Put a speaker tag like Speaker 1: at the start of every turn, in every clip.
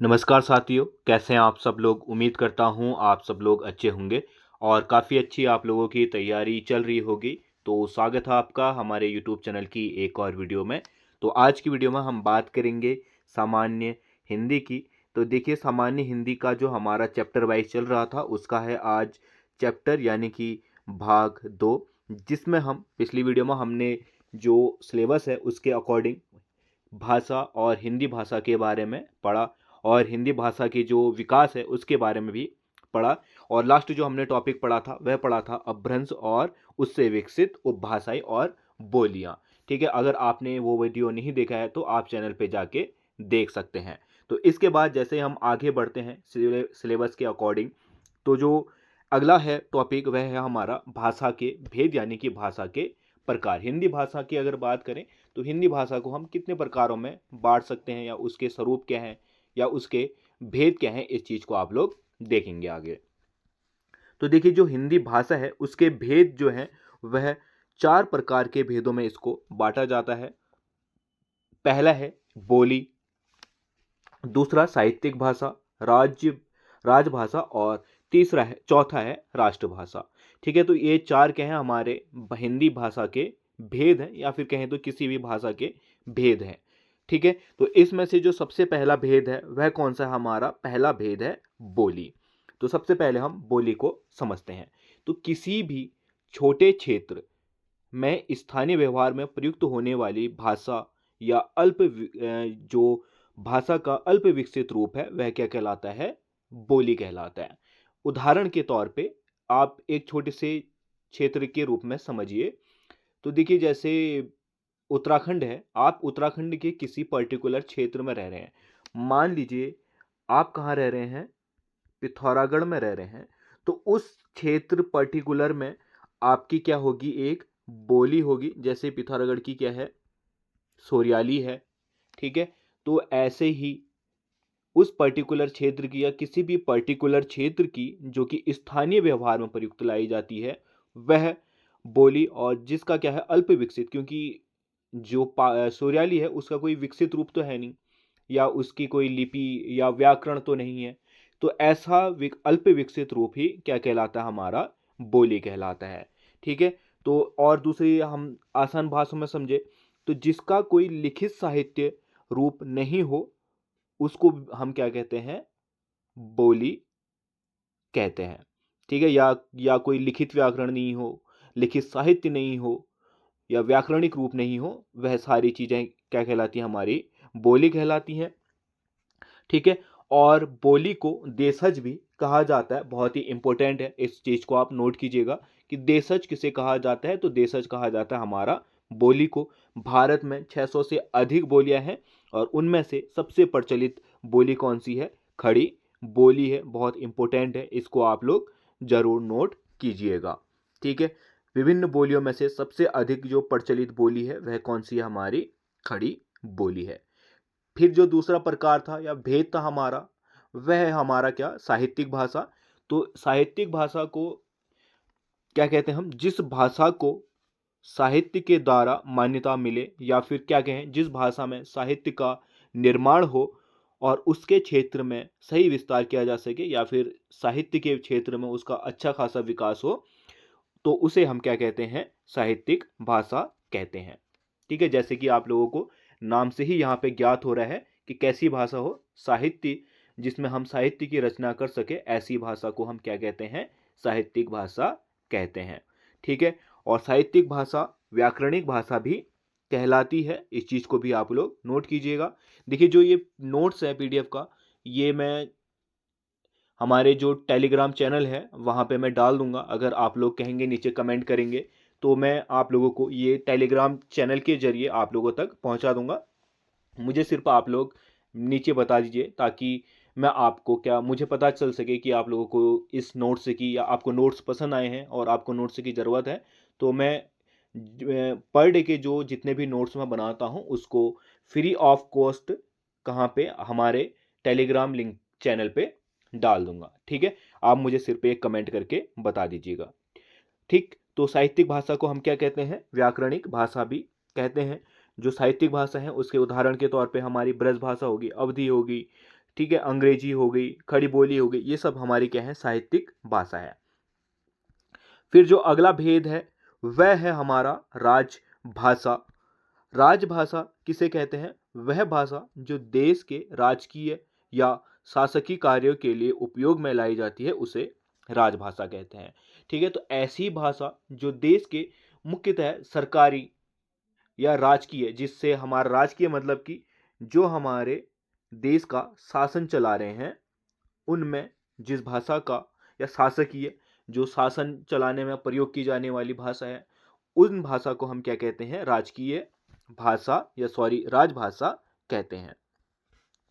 Speaker 1: नमस्कार साथियों, कैसे हैं आप सब लोग। उम्मीद करता हूं आप सब लोग अच्छे होंगे और काफ़ी अच्छी आप लोगों की तैयारी चल रही होगी। तो स्वागत है आपका हमारे यूट्यूब चैनल की एक और वीडियो में। तो आज की वीडियो में हम बात करेंगे सामान्य हिंदी की। तो देखिए, सामान्य हिंदी का जो हमारा चैप्टर वाइज चल रहा था उसका है आज चैप्टर यानी कि भाग 2, जिसमें हम पिछली वीडियो में हमने जो सिलेबस है उसके अकॉर्डिंग भाषा और हिंदी भाषा के बारे में पढ़ा और हिंदी भाषा की जो विकास है उसके बारे में भी पढ़ा। और लास्ट जो हमने टॉपिक पढ़ा था वह पढ़ा था अपभ्रंश और उससे विकसित उपभाषाएं और बोलियां। ठीक है, अगर आपने वो वीडियो नहीं देखा है तो आप चैनल पे जाके देख सकते हैं। तो इसके बाद जैसे हम आगे बढ़ते हैं सिलेबस के अकॉर्डिंग, तो जो अगला है टॉपिक वह है हमारा भाषा के भेद यानी कि भाषा के प्रकार। हिंदी भाषा की अगर बात करें तो हिंदी भाषा को हम कितने प्रकारों में बांट सकते हैं या उसके स्वरूप क्या हैं या उसके भेद क्या हैं, इस चीज़ को आप लोग देखेंगे आगे। तो देखिए, जो हिंदी भाषा है उसके भेद जो हैं वह 4 प्रकार के भेदों में इसको बांटा जाता है। पहला है बोली, दूसरा साहित्यिक भाषा, राजभाषा और चौथा है राष्ट्रभाषा। ठीक है, तो ये 4 क्या हैं हमारे हिंदी भाषा के भेद हैं या फिर कहें तो किसी भी भाषा के भेद हैं। ठीक है, तो इसमें से जो सबसे पहला भेद है वह कौन सा है? हमारा पहला भेद है बोली। तो सबसे पहले हम बोली को समझते हैं। तो किसी भी छोटे क्षेत्र में स्थानीय व्यवहार में प्रयुक्त होने वाली भाषा या जो भाषा का अल्प विकसित रूप है वह क्या कहलाता है? बोली कहलाता है। उदाहरण के तौर पे आप एक छोटे से क्षेत्र के रूप में समझिए। तो देखिए, जैसे उत्तराखंड है, आप उत्तराखंड के किसी पर्टिकुलर क्षेत्र में रह रहे हैं। मान लीजिए आप कहाँ रह रहे हैं? पिथौरागढ़ में रह रहे हैं। तो उस क्षेत्र पर्टिकुलर में आपकी क्या होगी? एक बोली होगी। जैसे पिथौरागढ़ की क्या है? सोरियाली है। ठीक है, तो ऐसे ही उस पर्टिकुलर क्षेत्र की या किसी भी पर्टिकुलर क्षेत्र की जो कि स्थानीय व्यवहार में प्रयुक्त लाई जाती है वह बोली, और जिसका क्या है? अल्प विकसित, क्योंकि जो सोरियाली है उसका कोई विकसित रूप तो है नहीं या उसकी कोई लिपि या व्याकरण तो नहीं है। तो ऐसा अल्प विकसित रूप ही क्या कहलाता है? हमारा बोली कहलाता है। ठीक है, तो और दूसरी हम आसान भाषा में समझे तो जिसका कोई लिखित साहित्य रूप नहीं हो उसको हम क्या कहते हैं? बोली कहते हैं। ठीक है, या कोई लिखित व्याकरण नहीं हो, लिखित साहित्य नहीं हो या व्याकरणिक रूप नहीं हो, वह सारी चीज़ें क्या कहलाती हैं? हमारी बोली कहलाती हैं। ठीक है, और बोली को देशज भी कहा जाता है। बहुत ही इंपॉर्टेंट है, इस चीज़ को आप नोट कीजिएगा कि देशज किसे कहा जाता है? तो देशज कहा जाता है हमारा बोली को। भारत में 600 से अधिक बोलियां हैं और उनमें से सबसे प्रचलित बोली कौन सी है? खड़ी बोली है। बहुत इंपॉर्टेंट है, इसको आप लोग जरूर नोट कीजिएगा। ठीक है, विभिन्न बोलियों में से सबसे अधिक जो प्रचलित बोली है वह कौन सी है? हमारी खड़ी बोली है। फिर जो दूसरा प्रकार था या भेद था हमारा वह है हमारा क्या? साहित्यिक भाषा। तो साहित्यिक भाषा को क्या कहते हैं हम? जिस भाषा को साहित्य के द्वारा मान्यता मिले या फिर क्या कहें, जिस भाषा में साहित्य का निर्माण हो और उसके क्षेत्र में सही विस्तार किया जा सके या फिर साहित्य के क्षेत्र में उसका अच्छा खासा विकास हो, तो उसे हम क्या कहते हैं? साहित्यिक भाषा कहते हैं। ठीक है, जैसे कि आप लोगों को नाम से ही यहाँ पे ज्ञात हो रहा है कि कैसी भाषा हो? साहित्य, जिसमें हम साहित्य की रचना कर सके, ऐसी भाषा को हम क्या कहते हैं? साहित्यिक भाषा कहते हैं। ठीक है, और साहित्यिक भाषा व्याकरणिक भाषा भी कहलाती है। इस चीज़ को भी आप लोग नोट कीजिएगा। देखिए, जो ये नोट्स है पीडीएफ का, ये मैं हमारे जो टेलीग्राम चैनल है वहाँ पे मैं डाल दूंगा। अगर आप लोग कहेंगे, नीचे कमेंट करेंगे, तो मैं आप लोगों को ये टेलीग्राम चैनल के जरिए आप लोगों तक पहुँचा दूंगा। मुझे सिर्फ आप लोग नीचे बता दीजिए ताकि मैं आपको क्या, मुझे पता चल सके कि आप लोगों को इस नोट्स की या आपको नोट्स पसंद आए हैं और आपको नोट्स की ज़रूरत है। तो मैं पर डे के जो जितने भी नोट्स मैं बनाता हूँ उसको फ्री ऑफ कॉस्ट कहाँ पे? हमारे टेलीग्राम लिंक चैनल पे डाल दूंगा। ठीक है, आप मुझे सिर्फ एक कमेंट करके बता दीजिएगा। ठीक, तो साहित्यिक भाषा को हम क्या कहते हैं? व्याकरणिक भाषा भी कहते हैं। जो साहित्यिक भाषा है उसके उदाहरण के तौर पे हमारी ब्रज भाषा होगी, अवधी होगी। ठीक है, अंग्रेजी हो गई, खड़ी बोली हो गई, ये सब हमारी क्या है, साहित्यिक भाषा है। फिर जो अगला भेद है वह है हमारा राजभाषा। राजभाषा किसे कहते हैं? वह भाषा जो देश के राजकीय या शासकीय कार्यों के लिए उपयोग में लाई जाती है उसे राजभाषा कहते हैं। ठीक है, तो ऐसी भाषा जो देश के मुख्यतः सरकारी या राजकीय, जिससे हमारा राजकीय मतलब कि जो हमारे देश का शासन चला रहे हैं, उनमें जिस भाषा का या शासकीय जो शासन चलाने में प्रयोग की जाने वाली भाषा है, उन भाषा को हम क्या कहते हैं? राजकीय भाषा या राजभाषा कहते हैं।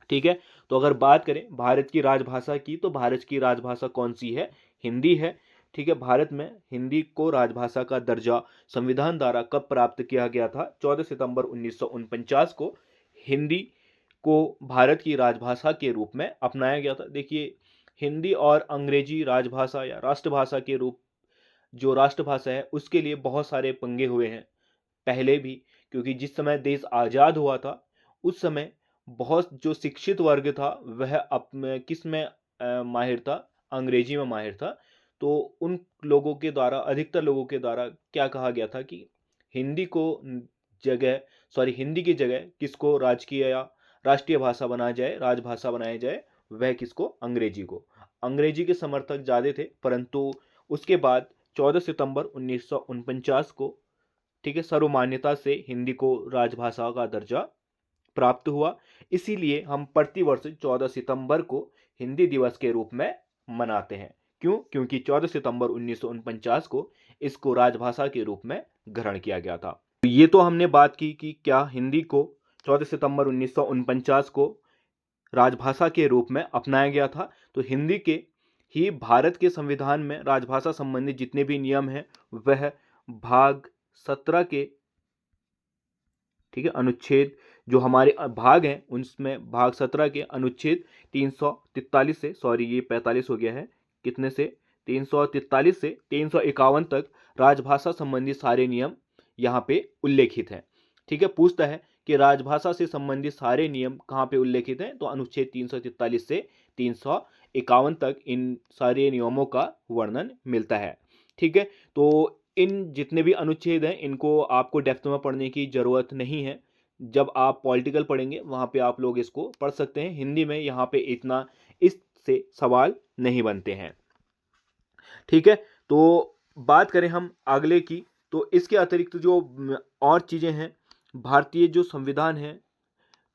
Speaker 1: ठीक है, तो अगर बात करें भारत की राजभाषा की, तो भारत की राजभाषा कौन सी है? हिंदी है। ठीक है, भारत में हिंदी को राजभाषा का दर्जा संविधान द्वारा कब प्राप्त किया गया था? 14 सितंबर 1949 को हिंदी को भारत की राजभाषा के रूप में अपनाया गया था। देखिए, हिंदी और अंग्रेजी राजभाषा या राष्ट्रभाषा के रूप, जो राष्ट्रभाषा है उसके लिए बहुत सारे पंगे हुए हैं पहले भी, क्योंकि जिस समय देश आज़ाद हुआ था उस समय बहुत जो शिक्षित वर्ग था वह किस में माहिर था? अंग्रेजी में माहिर था। तो उन लोगों के द्वारा, अधिकतर लोगों के द्वारा क्या कहा गया था कि हिंदी को जगह हिंदी की जगह किसको राजकीय या राष्ट्रीय भाषा बनाया जाए, राजभाषा बनाया जाए, वह किसको? अंग्रेजी को। अंग्रेजी के समर्थक ज़्यादा थे, परंतु उसके बाद 14 सितंबर 1949 को, ठीक है, सर्वमान्यता से हिंदी को राजभाषा का दर्जा प्राप्त हुआ। इसीलिए हम प्रतिवर्ष 14 सितंबर को हिंदी दिवस के रूप में मनाते हैं। क्यों? क्योंकि 14 सितंबर 1949 को इसको राजभाषा के रूप में ग्रहण किया गया था। ये तो हमने बात की कि क्या हिंदी को 14 सितंबर 1949 को राजभाषा के रूप में अपनाया गया था। तो हिंदी के ही भारत के संविधान में राजभाषा संबंधी जितने भी नियम हैं वह भाग 17 के, ठीक है, अनुच्छेद, जो हमारे भाग हैं उनमें भाग 17 के अनुच्छेद 343 से, ये 45 हो गया है, कितने से? 343 से 351 तक राजभाषा संबंधी सारे नियम यहाँ पे उल्लेखित हैं। ठीक है, पूछता है कि राजभाषा से संबंधित सारे नियम कहाँ पे उल्लेखित हैं? तो अनुच्छेद 343 से 351 तक इन सारे नियमों का वर्णन मिलता है। ठीक है, तो इन जितने भी अनुच्छेद हैं इनको आपको डेप्थ में पढ़ने की ज़रूरत नहीं है। जब आप पॉलिटिकल पढ़ेंगे वहाँ पे आप लोग इसको पढ़ सकते हैं। हिंदी में यहाँ पे इतना इससे सवाल नहीं बनते हैं। ठीक है, तो बात करें हम अगले की, तो इसके अतिरिक्त जो और चीज़ें हैं, भारतीय जो संविधान है,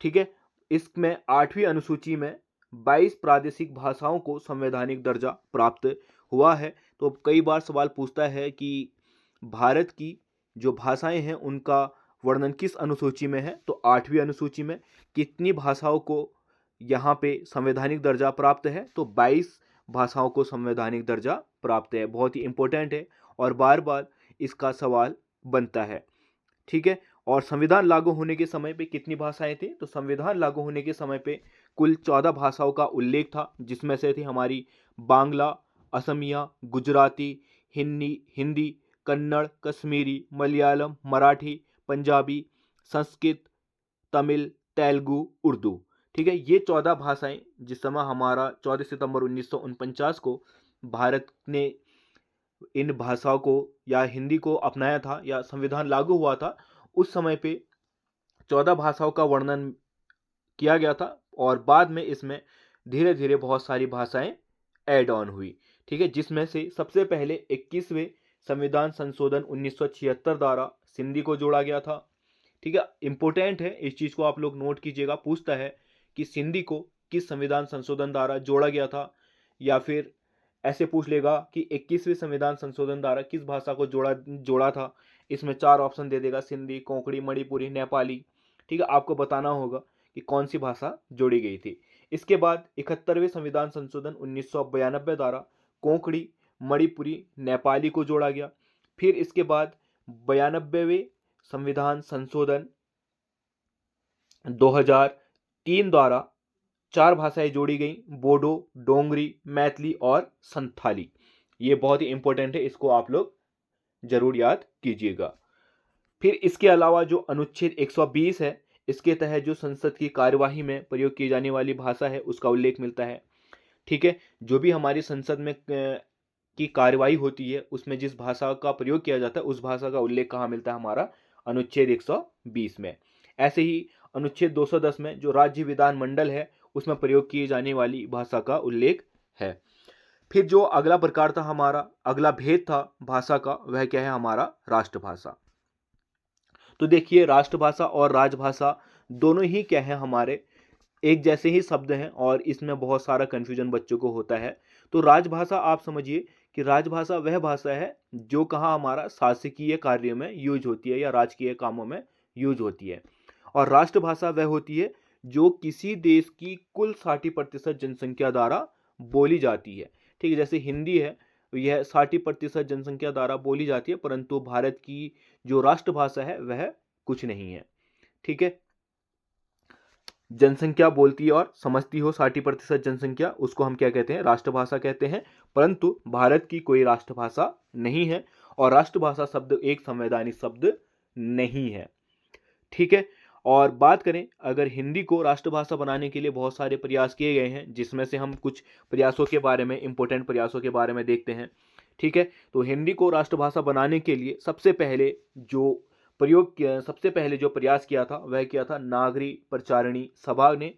Speaker 1: ठीक है, इसमें 8वीं अनुसूची में 22 प्रादेशिक भाषाओं को संवैधानिक दर्जा प्राप्त हुआ है। तो कई बार सवाल पूछता है कि भारत की जो भाषाएं हैं उनका वर्णन किस अनुसूची में है? तो 8वीं अनुसूची में। कितनी भाषाओं को यहाँ पे संवैधानिक दर्जा प्राप्त है? तो 22 भाषाओं को संवैधानिक दर्जा प्राप्त है। बहुत ही इंपॉर्टेंट है और बार बार इसका सवाल बनता है। ठीक है, और संविधान लागू होने के समय पे कितनी भाषाएं थी? तो संविधान लागू होने के समय पे कुल 14 भाषाओं का उल्लेख था, जिसमें से थी हमारी बांग्ला, असमिया, गुजराती, हिंदी, कन्नड़, कश्मीरी, मलयालम, मराठी, पंजाबी, संस्कृत, तमिल, तेलुगु, उर्दू। ठीक है, ये 14 भाषाएं जिस समय हमारा 14 सितंबर 1949 को भारत ने इन भाषाओं को या हिंदी को अपनाया था या संविधान लागू हुआ था, उस समय पे 14 भाषाओं का वर्णन किया गया था और बाद में इसमें धीरे धीरे बहुत सारी भाषाएं ऐड ऑन हुई। ठीक है, जिसमें से सबसे पहले 21वें संविधान संशोधन 1976 द्वारा सिंधी को जोड़ा गया था। ठीक है, इंपॉर्टेंट है, इस चीज़ को आप लोग नोट कीजिएगा। पूछता है कि सिंधी को किस संविधान संशोधन द्वारा जोड़ा गया था, या फिर ऐसे पूछ लेगा कि 21वें संविधान संशोधन द्वारा किस भाषा को जोड़ा था। इसमें 4 ऑप्शन दे देगा, सिंधी, कोंकणी, मणिपुरी, नेपाली। ठीक है, आपको बताना होगा कि कौन सी भाषा जोड़ी गई थी। इसके बाद 71वें संविधान संशोधन 1992 द्वारा कोंकणी, मणिपुरी, नेपाली को जोड़ा गया। फिर इसके बाद 92वें संविधान संशोधन 2003 द्वारा 4 भाषाएं जोड़ी गई, बोडो, डोंगरी, मैथिली और संथाली। ये बहुत ही इंपॉर्टेंट है, इसको आप लोग जरूर याद कीजिएगा। फिर इसके अलावा जो अनुच्छेद 120 है, इसके तहत जो संसद की कार्यवाही में प्रयोग की जाने वाली भाषा है उसका उल्लेख मिलता है। ठीक है, जो भी हमारी संसद में की कार्यवाही होती है उसमें जिस भाषा का प्रयोग किया जाता है उस भाषा का उल्लेख कहाँ मिलता है, हमारा अनुच्छेद 120 में। ऐसे ही अनुच्छेद 210 में जो राज्य विधानमंडल है उसमें प्रयोग की जाने वाली भाषा का उल्लेख है। फिर जो अगला प्रकार था हमारा, अगला भेद था भाषा का, वह क्या है, हमारा राष्ट्रभाषा। तो देखिए, राष्ट्रभाषा और राजभाषा दोनों ही क्या है, हमारे एक जैसे ही शब्द हैं और इसमें बहुत सारा कन्फ्यूजन बच्चों को होता है। तो राजभाषा आप समझिए कि राजभाषा वह भाषा है जो कहाँ हमारा शासकीय कार्य में यूज होती है या राजकीय कामों में यूज होती है। और राष्ट्रभाषा वह होती है जो किसी देश की कुल 60% जनसंख्या द्वारा बोली जाती है। ठीक है, जैसे हिंदी है, यह 60% जनसंख्या द्वारा बोली जाती है, परंतु भारत की जो राष्ट्रभाषा है वह कुछ नहीं है। ठीक है, जनसंख्या बोलती है और समझती हो 60% जनसंख्या, उसको हम क्या कहते हैं, राष्ट्रभाषा कहते हैं। परंतु भारत की कोई राष्ट्रभाषा नहीं है और राष्ट्रभाषा शब्द एक संवैधानिक शब्द नहीं है। ठीक है, और बात करें अगर हिंदी को राष्ट्रभाषा बनाने के लिए बहुत सारे प्रयास किए गए हैं, जिसमें से हम कुछ प्रयासों के बारे में, इंपॉर्टेंट प्रयासों के बारे में देखते हैं। ठीक है, तो हिंदी को राष्ट्रभाषा बनाने के लिए सबसे पहले जो प्रयास किया था वह किया था नागरी प्रचारिणी सभा ने।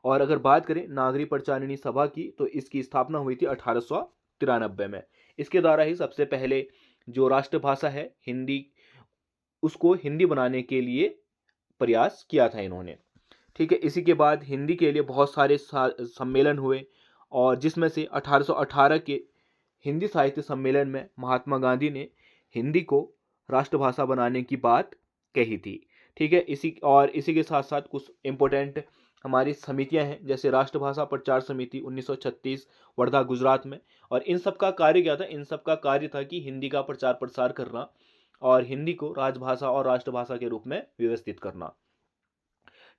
Speaker 1: और अगर बात करें नागरी प्रचारिणी सभा की तो इसकी स्थापना हुई थी 1893 में। इसके द्वारा ही सबसे पहले जो राष्ट्रभाषा है हिंदी, उसको हिंदी बनाने के लिए प्रयास किया था इन्होंने। ठीक है, इसी के बाद हिंदी के लिए बहुत सारे सम्मेलन हुए और जिसमें से 1818 के हिंदी साहित्य सम्मेलन में महात्मा गांधी ने हिंदी को राष्ट्रभाषा बनाने की बात कही थी। ठीक है, इसी के साथ साथ कुछ इंपॉर्टेंट हमारी समितियां हैं, जैसे राष्ट्रभाषा प्रचार समिति 1936 वर्धा गुजरात में। और इन सब का कार्य क्या था, इन सब का कार्य था कि हिंदी का प्रचार प्रसार करना और हिंदी को राजभाषा और राष्ट्रभाषा के रूप में व्यवस्थित करना।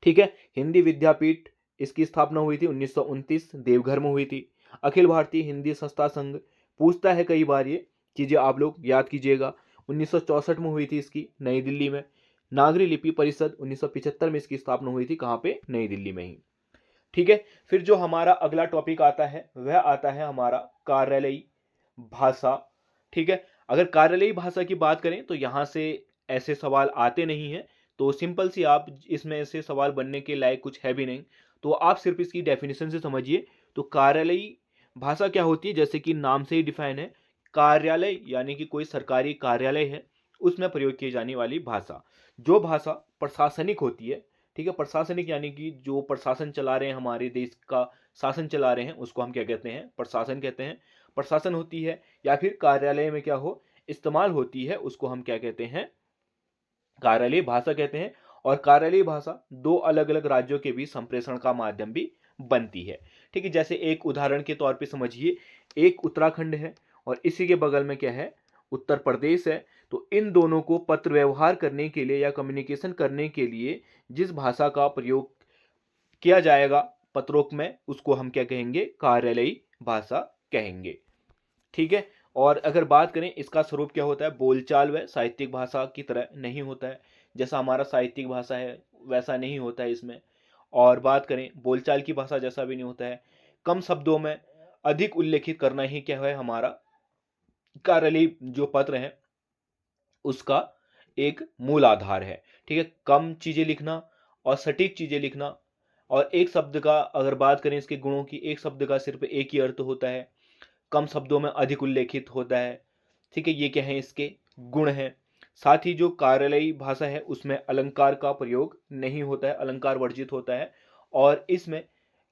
Speaker 1: ठीक है, हिंदी विद्यापीठ, इसकी स्थापना हुई थी 1929 देवघर में हुई थी। अखिल भारतीय हिंदी संस्था संघ पूछता है कई बार, ये चीजें आप लोग याद कीजिएगा। 1964 में हुई थी इसकी, नई दिल्ली में। नागरी लिपि परिषद 1975 में इसकी स्थापना हुई थी, कहाँ पे, नई दिल्ली में ही। ठीक है, फिर जो हमारा अगला टॉपिक आता है वह आता है हमारा कार्यालयी भाषा। ठीक है, अगर कार्यालयी भाषा की बात करें तो यहाँ से ऐसे सवाल आते नहीं हैं, तो सिंपल सी आप इसमें से सवाल बनने के लायक कुछ है भी नहीं, तो आप सिर्फ इसकी डेफिनेशन से समझिए। तो कार्यालयी भाषा क्या होती है, जैसे कि नाम से ही डिफाइन है, कार्यालय यानी कि कोई सरकारी कार्यालय है उसमें प्रयोग की जाने वाली भाषा। जो भाषा प्रशासनिक होती है, ठीक है, प्रशासनिक यानी कि जो प्रशासन चला रहे हैं, हमारे देश का शासन चला रहे हैं, उसको हम क्या कहते हैं, प्रशासन कहते हैं। प्रशासन होती है या फिर कार्यालय में क्या हो इस्तेमाल होती है, उसको हम क्या कहते हैं, कार्यालयी भाषा कहते हैं। और कार्यालयी भाषा दो अलग अलग राज्यों के बीच संप्रेषण का माध्यम भी बनती है। ठीक है, जैसे एक उदाहरण के तौर पे समझिए, एक उत्तराखंड है और इसी के बगल में क्या है, उत्तर प्रदेश है। तो इन दोनों को पत्र व्यवहार करने के लिए या कम्युनिकेशन करने के लिए जिस भाषा का प्रयोग किया जाएगा पत्रों में, उसको हम क्या कहेंगे, कार्यालयी भाषा कहेंगे। ठीक है, और अगर बात करें इसका स्वरूप क्या होता है, बोलचाल व साहित्यिक भाषा की तरह नहीं होता है, जैसा हमारा साहित्यिक भाषा है वैसा नहीं होता है इसमें। और बात करें बोलचाल की भाषा जैसा भी नहीं होता है। कम शब्दों में अधिक उल्लेखित करना ही क्या है, हमारा कार्यालयी जो पत्र है उसका एक मूल आधार है। ठीक है, कम चीजें लिखना और सटीक चीजें लिखना। और एक शब्द का अगर बात करें इसके गुणों की, एक शब्द का सिर्फ एक ही अर्थ होता है, कम शब्दों में अधिक उल्लेखित होता है। ठीक है, ये क्या है, इसके गुण हैं। साथ ही जो कार्यालयी भाषा है उसमें अलंकार का प्रयोग नहीं होता है, अलंकार वर्जित होता है। और इसमें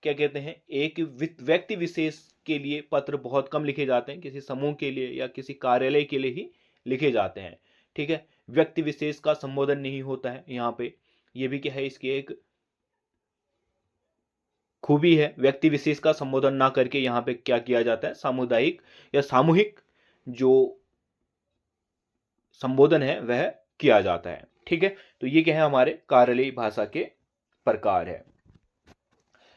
Speaker 1: क्या कहते हैं, एक व्यक्ति विशेष के लिए पत्र बहुत कम लिखे जाते हैं, किसी समूह के लिए या किसी कार्यालय के लिए ही लिखे जाते हैं। ठीक है, व्यक्ति विशेष का संबोधन नहीं होता है यहाँ पे, ये भी क्या है, इसकी एक खूबी है। व्यक्ति विशेष का संबोधन ना करके यहाँ पे क्या किया जाता है, सामुदायिक या सामूहिक जो संबोधन है वह किया जाता है। ठीक है, तो ये क्या है, हमारे कार्यालयी भाषा के प्रकार है।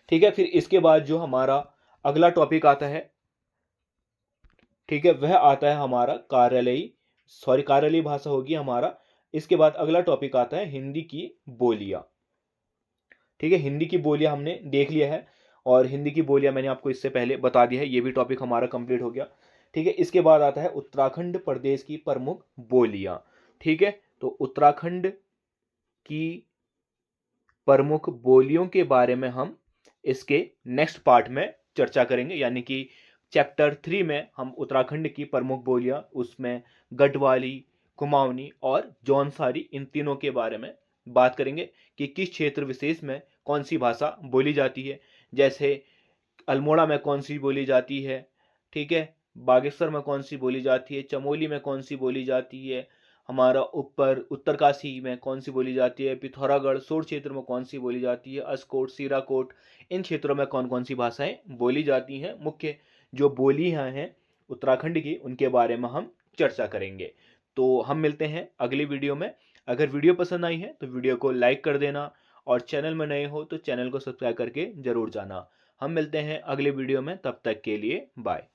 Speaker 1: ठीक है, फिर इसके बाद जो हमारा अगला टॉपिक आता है, ठीक है, वह आता है हमारा कार्यालयी भाषा होगी हमारा। इसके बाद अगला टॉपिक आता है हिंदी की बोलियां। ठीक है, हिंदी की बोलियां हमने देख लिया है और हिंदी की बोलियां मैंने आपको इससे पहले बता दिया है, ये भी टॉपिक हमारा कंप्लीट हो गया। ठीक है, इसके बाद आता है उत्तराखंड प्रदेश की प्रमुख बोलियां। ठीक है, तो उत्तराखंड की प्रमुख बोलियों के बारे में हम इसके नेक्स्ट पार्ट में चर्चा करेंगे, यानी कि चैप्टर 3 में हम उत्तराखंड की प्रमुख बोलियां, उसमें गढ़वाली, कुमाऊनी और जौनसारी, इन तीनों के बारे में बात करेंगे कि किस क्षेत्र विशेष में कौन सी भाषा बोली जाती है। जैसे अल्मोड़ा में कौन सी बोली जाती है, ठीक है, बागेश्वर में कौन सी बोली जाती है, चमोली में कौन सी बोली जाती है, हमारा ऊपर उत्तरकाशी में कौन सी बोली जाती है, पिथौरागढ़ सोर क्षेत्र में कौन सी बोली जाती है, अस्कोट, सीराकोट, इन क्षेत्रों में कौन कौन सी भाषाएं बोली जाती हैं। मुख्य जो बोलियां हैं उत्तराखंड की, उनके बारे में हम चर्चा करेंगे। तो हम मिलते हैं अगली वीडियो में। अगर वीडियो पसंद आई है तो वीडियो को लाइक कर देना और चैनल में नए हो तो चैनल को सब्सक्राइब करके जरूर जाना। हम मिलते हैं अगले वीडियो में, तब तक के लिए बाय।